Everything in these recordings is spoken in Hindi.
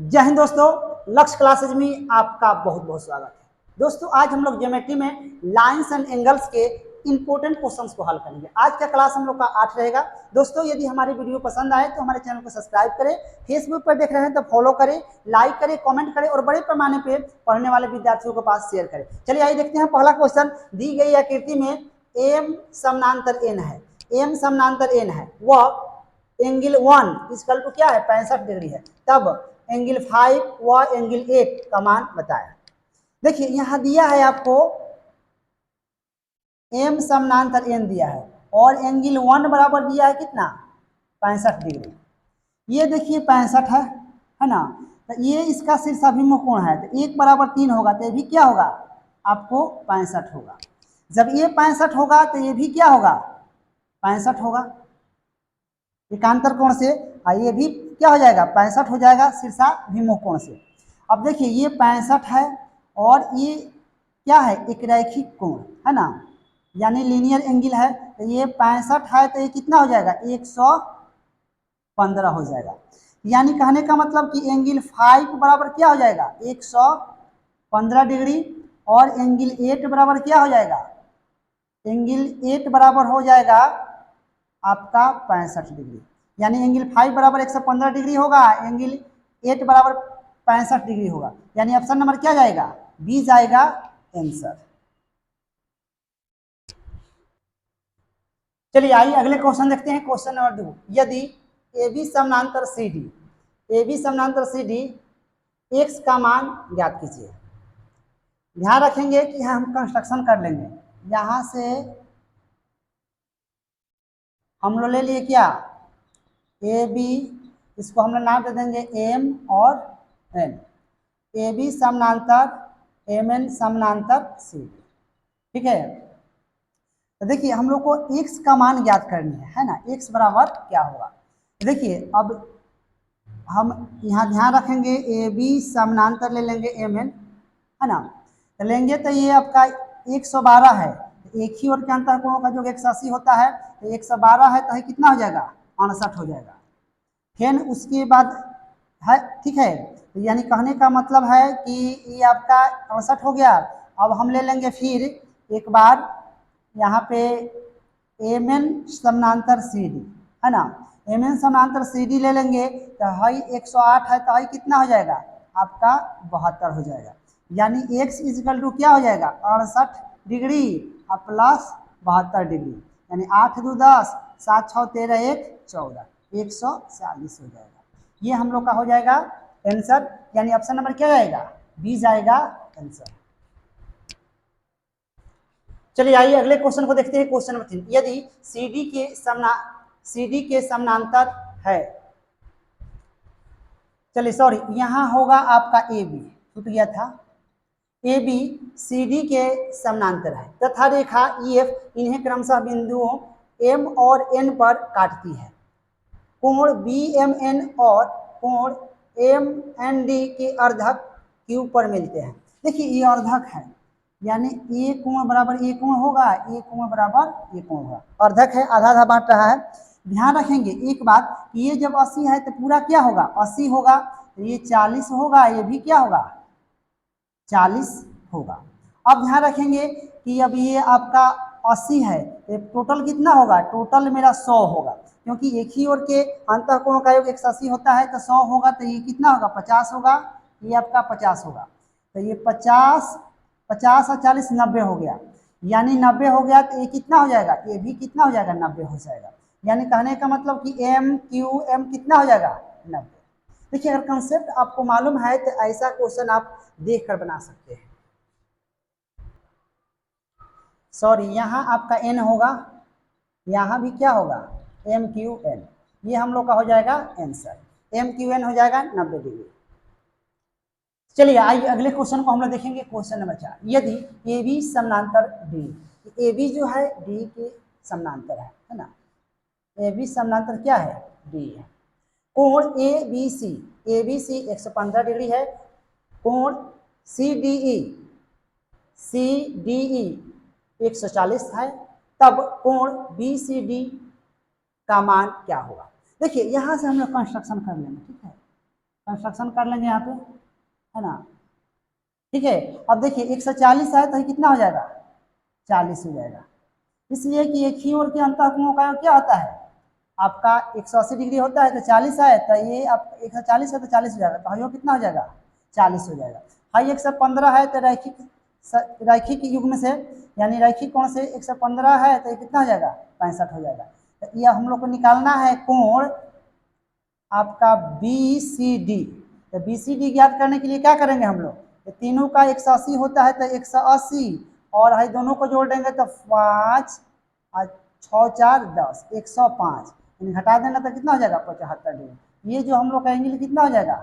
जय हिंद दोस्तों, लक्ष्य क्लासेज में आपका बहुत बहुत स्वागत है। दोस्तों आज हम लोग ज्योमेट्री में लाइंस एंड एंगल्स के इंपॉर्टेंट क्वेश्चंस को हल करेंगे। आज का क्लास हम लोग का 8 रहेगा। दोस्तों यदि हमारी वीडियो पसंद आए तो हमारे चैनल को सब्सक्राइब करें, फेसबुक पर देख रहे हैं तो फॉलो करें, लाइक करें, कमेंट करें और बड़े पैमाने पर पढ़ने वाले विद्यार्थियों के पास शेयर करें। चलिए आइए देखते हैं। पहला क्वेश्चन, दी गई आकृति में एम समानांतर एन है, एम समानांतर एन है, वह एंगल 1 इक्वल टू क्या है 65 डिग्री है, तब एंगल 5 व एंगल 8 का मान बताया। देखिए यहां दिया है आपको एम समानांतर एन दिया है और एंगल 1 बराबर दिया है कितना 65 डिग्री। ये देखिए 65 है ना, तो ये इसका शीर्षाभिमुख कोण है, तो 1 बराबर 3 होगा तो ये भी क्या होगा आपको 65 होगा। जब ये 65 होगा तो ये भी क्या होगा 65 होगा एकांतर कोण से, ये भी क्या हो जाएगा 65 हो जाएगा शीर्षाभिमुख कोण से। अब देखिए ये 65 है और ये क्या है एक रैखिक कोण है ना, यानी लीनियर एंगल है, तो ये 65 है तो ये कितना हो जाएगा 115 हो जाएगा। यानी कहने का मतलब कि एंगल 5 बराबर क्या हो जाएगा 115 डिग्री और एंगल 8 बराबर क्या हो जाएगा, एंगल 8 बराबर हो जाएगा आपका 65 डिग्री। यानी एंगल 5 बराबर 115 डिग्री होगा, एंगल 8 बराबर 65 डिग्री होगा। यानी ऑप्शन नंबर क्या जाएगा बी जाएगा आंसर। चलिए आइए अगले क्वेश्चन देखते हैं। क्वेश्चन नंबर 2, यदि ए बी समानांतर सी डी, ए बी समानांतर सी डी एक्स का मान ज्ञात कीजिए। ध्यान रखेंगे कि हम कंस्ट्रक्शन कर लेंगे। यहां से हम लोग ले लिए क्या ए बी, इसको हम लोग नाम दे देंगे एम और एन, ए बी समानांतर एम एन समानांतर सी, ठीक है। तो देखिए हम लोग को x का मान ज्ञात करनी है ना, x बराबर क्या होगा। देखिए अब हम यहाँ ध्यान रखेंगे ए बी समानांतर ले लेंगे एम एन है ना, तो लेंगे तो ये आपका 112 है, एक ही ओर के अंतर कोणों का जो 180 होता है, तो 112 है तो ये कितना हो जाएगा 68 हो जाएगा। फिर उसके बाद है ठीक है, तो यानी कहने का मतलब है कि ये आपका 68 हो गया। अब हम ले लेंगे फिर एक बार यहाँ पे एम एन समानांतर सी डी है ना, एम एन समानांतर सी डी ले लेंगे तो हाई 108 है तो हाई कितना हो जाएगा आपका 72 हो जाएगा। यानी x इजिकल टू क्या हो जाएगा 68 डिग्री और प्लस 72 डिग्री, यानी 8 2 10 7 6 13 1 14 140 हो जाएगा। ये हम लोग का हो जाएगा आंसर, यानी ऑप्शन नंबर क्या जाएगा बी जाएगा आंसर। चलिए आइए अगले क्वेश्चन को देखते हैं। क्वेश्चन नंबर 3, यदि CD के समानांतर है, चलिए सॉरी यहाँ होगा आपका ए बी, छूट गया था, ए बी सी डी के समानांतर है तथा रेखा ई एफ इन्हें क्रमशः बिंदुओं एम और एन पर काटती है। कोण बी एम एन और कोण एम एन डी के अर्धक क्यू पर मिलते हैं। देखिए ये अर्धक है, यानी ए कोण बराबर ए कोण होगा, ए कोण बराबर ए कोण होगा, अर्धक है आधा आधा बांट रहा है। ध्यान रखेंगे एक बात, ये जब 80 है तो पूरा क्या होगा 80 होगा, तो ये 40 होगा, ये भी क्या होगा 40 होगा। अब ध्यान रखेंगे कि अब ये आपका 80 है तो टोटल कितना होगा, टोटल मेरा 100 होगा, क्योंकि एक ही ओर के अंतःकोण का योग 180 होता है तो 100 होगा, तो ये कितना होगा 50 होगा, ये आपका 50 होगा, तो ये 50 50 और 40 90 हो गया, यानी 90 हो गया तो ये कितना हो जाएगा, ये भी कितना हो जाएगा 90 हो जाएगा। यानी कहने का मतलब कि एम क्यू एम कितना हो जाएगा 90। देखिए अगर कंसेप्ट आपको मालूम है तो ऐसा क्वेश्चन आप देख कर बना सकते हैं। सॉरी यहाँ आपका एन होगा, यहाँ भी क्या होगा एम क्यू एन, ये हम लोग का हो जाएगा आंसर, एम क्यू एन हो जाएगा 90 डिग्री। चलिए आइए अगले क्वेश्चन को हम लोग देखेंगे। क्वेश्चन नंबर 4, यदि ए बी समानांतर डी, ए बी जो है डी के समानांतर है ना, ए बी समानांतर क्या है डी है। कोण ए बी सी 115 डिग्री है, कोण सी डी ई 140 है, तब कोण बी सी डी का मान क्या होगा। देखिए यहाँ से हम लोग कंस्ट्रक्शन कर लेंगे, ठीक है, कंस्ट्रक्शन कर लेंगे यहाँ पे, है ना। ठीक है, अब देखिए 140 है तो ये कितना हो जाएगा, 40 हो जाएगा। इसलिए कि एक ही ओर के अंतःकोण का क्या होता है, आपका 180 डिग्री होता है, तो 40 है तो ये आप 140 है तो 40 हो जाएगा, तो हाइयो कितना हो जाएगा, 40 हो जाएगा। हाई 115 है तो रैखिक युग्म से यानी रैखिक कोण से 115 है तो ये कितना हो जाएगा, 65 हो जाएगा। तो ये हम लोग को निकालना है कोण आपका BCD। तो BCD ज्ञात करने के लिए क्या करेंगे हम लोग, तो तीनों का 180 होता है तो 180 और है दोनों को जोड़ देंगे तो 5 और 6 4 10 105 घटा देना तो कितना हो जाएगा, 75 डिग्री। ये जो हम लोग का एंगल कितना हो जाएगा,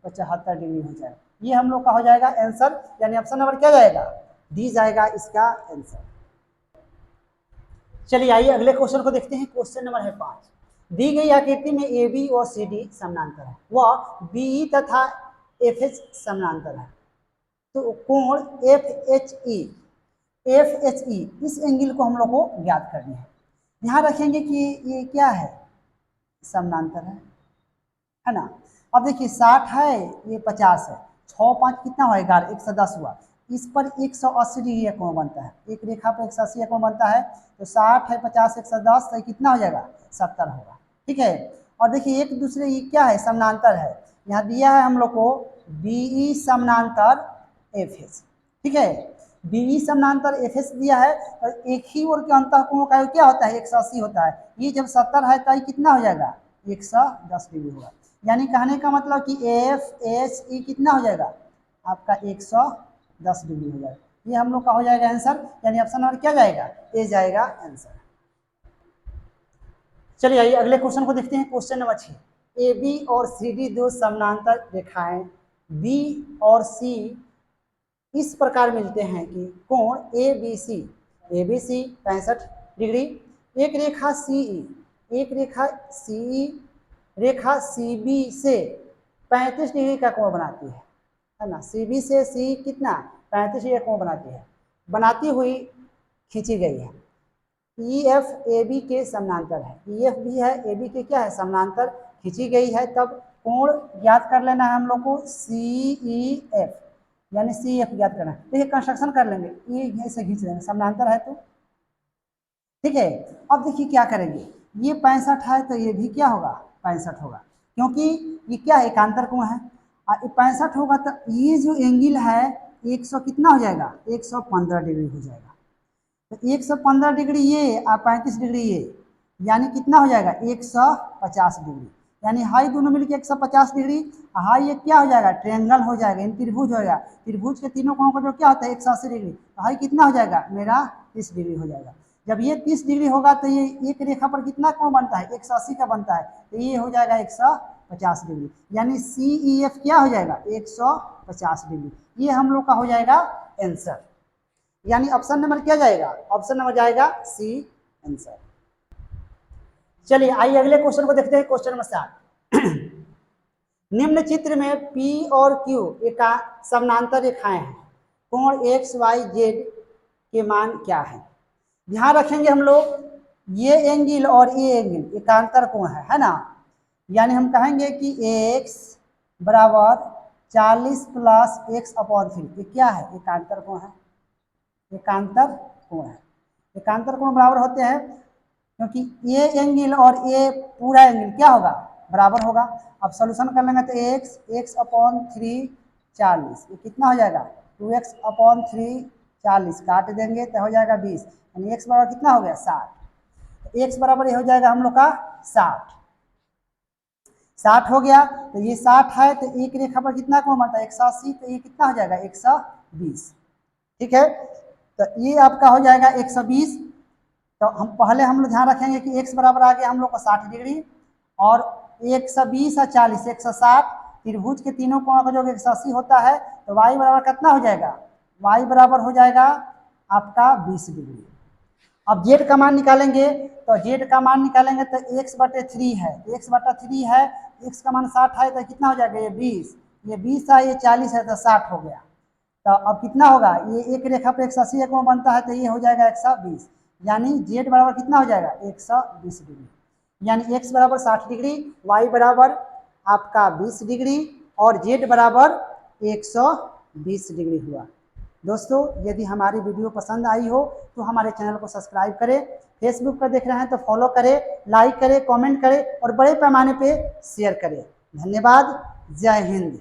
75 डिग्री हो जाएगा। ये हम लोग का हो जाएगा आंसर, यानी ऑप्शन नंबर क्या जाएगा, डी जाएगा इसका आंसर। चलिए आइए अगले क्वेश्चन को देखते हैं। क्वेश्चन नंबर है 5। दी गई आकृति में AB और CD समानांतर है व BE तथा FH समानांतर है, तो कोण FHE इस एंगल को हम लोग को ज्ञात करनी है। ध्यान रखेंगे कि ये क्या है, समानांतर है ना। अब देखिए 60 है, ये 50 है, 6 5 कितना हुआ, 11 110 हुआ। इस पर 180 डिग्री कोण बनता है, एक रेखा पर 180 कोण बनता है, तो 60 है 50 110 तो कितना हो जाएगा, 70 होगा। ठीक है, और देखिए एक दूसरे ये क्या है, समानांतर है। यहाँ दिया है हम लोग को BE समानांतर FH। ठीक है, BE समानांतर FH दिया है, तो एक ही ओर के अंतःकोण का क्या होता है, 180 होता है। ये जब 70 है तो कितना हो जाएगा, 110 डिग्री होगा। यानी कहने का मतलब कि FHE कितना हो जाएगा, आपका 110 डिग्री हो जाएगा। ये हम लोग का हो जाएगा आंसर, यानी ऑप्शन नंबर क्या जाएगा, ए जाएगा आंसर। चलिए आइए अगले क्वेश्चन को देखते हैं। Question number 6। AB और CD दो समानांतर रेखाएं B और C इस प्रकार मिलते हैं कि कोण ABC 65 डिग्री, एक रेखा CE रेखा CB से 35 डिग्री का कोण बनाती है ना। CB से C कितना, 35 डिग्री का कोण बनाती है, बनाती हुई खींची गई है। EF AB के समानांतर है, EF भी है AB के क्या है, समानांतर खींची गई है। तब कोण ज्ञात कर लेना है हम लोग को CEF, यानी CF ज्ञात करना है। देखिए कंस्ट्रक्शन कर लेंगे, ये ऐसे खींच लेंगे, समानांतर है तो ठीक है। अब देखिए क्या करेंगे, ये 65 है तो ये भी क्या होगा, 65 होगा, क्योंकि ये क्या है, एकांतर कोण है। और 65 होगा तो ये जो एंगल है 100 कितना हो जाएगा, 115 डिग्री हो जाएगा। तो 115 डिग्री ये और 35 डिग्री ये, यानी कितना हो जाएगा, 150 डिग्री। यानी हाई दोनों मिलकर 150 डिग्री, हाई ये क्या हो जाएगा, ट्रायंगल हो जाएगा, यानी त्रिभुज हो जाएगा। त्रिभुज के तीनों कोणों का जो क्या होता है 180 डिग्री, तो हाई कितना हो जाएगा मेरा 30 डिग्री हो जाएगा। जब ये 30 डिग्री होगा तो ये एक रेखा पर कितना कोण बनता है, 180 का बनता है, तो ये हो जाएगा 150 डिग्री। यानी CEF क्या हो जाएगा, 150 डिग्री। ये हम लोग का हो जाएगा आंसर, यानी ऑप्शन नंबर क्या जाएगा, ऑप्शन नंबर जाएगा सी आंसर। चलिए आइए अगले क्वेश्चन को देखते हैं। Question number 7। निम्न चित्र में P और Q एक समानांतर रेखाएं हैं, कोण XYZ के मान क्या है। ध्यान रखेंगे हम लोग, ये एंगल और ये एंगल एकांतर कोण है ना। यानी हम कहेंगे कि x बराबर 40 प्लस x/3, ये क्या है, एकांतर कोण है, एकांतर कोण है। एकांतर कोण बराबर होते हैं क्योंकि ये एंगल और ये पूरा एंगल क्या होगा, बराबर होगा। अब सॉल्यूशन कर लेंगे तो x/3 40, ये कितना हो जाएगा, 2x/3 40 काट देंगे तो हो जाएगा 20, यानी x बराबर कितना हो गया, 60। x बराबर ये हो जाएगा हम लोग का 60 हो गया। तो ये 60 है तो एक रेखा पर कितना कोण बनता है, 180, तो ये कितना हो जाएगा 120। ठीक है, तो ये आपका हो जाएगा 120। तो हम पहले हम लोग ध्यान रखेंगे कि x बराबर आ गया हम लोग को 60 डिग्री, और 120 और 40 160, त्रिभुज के तीनों कोणों का जो 180 होता है, तो y बराबर कितना हो जाएगा, y बराबर हो जाएगा आपका 20 डिग्री। अब z का मान निकालेंगे, तो z का मान निकालेंगे तो x/3 है, x/3 है, x का मान 60 है तो कितना हो जाएगा, ये 20, ये 20 है, ये 40 है तो 60 हो गया। तो अब कितना होगा, ये एक रेखा पे 180 कोण बनता है तो ये हो जाएगा 120, यानी z बराबर कितना हो जाएगा 120 डिग्री। यानी x बराबर 60 डिग्री, y बराबर आपका 20 डिग्री, और जेड बराबर 120 डिग्री हुआ। दोस्तों यदि हमारी वीडियो पसंद आई हो तो हमारे चैनल को सब्सक्राइब करें, फेसबुक पर देख रहे हैं तो फॉलो करें, लाइक करें, कमेंट करें और बड़े पैमाने पे शेयर करें। धन्यवाद। जय हिंद।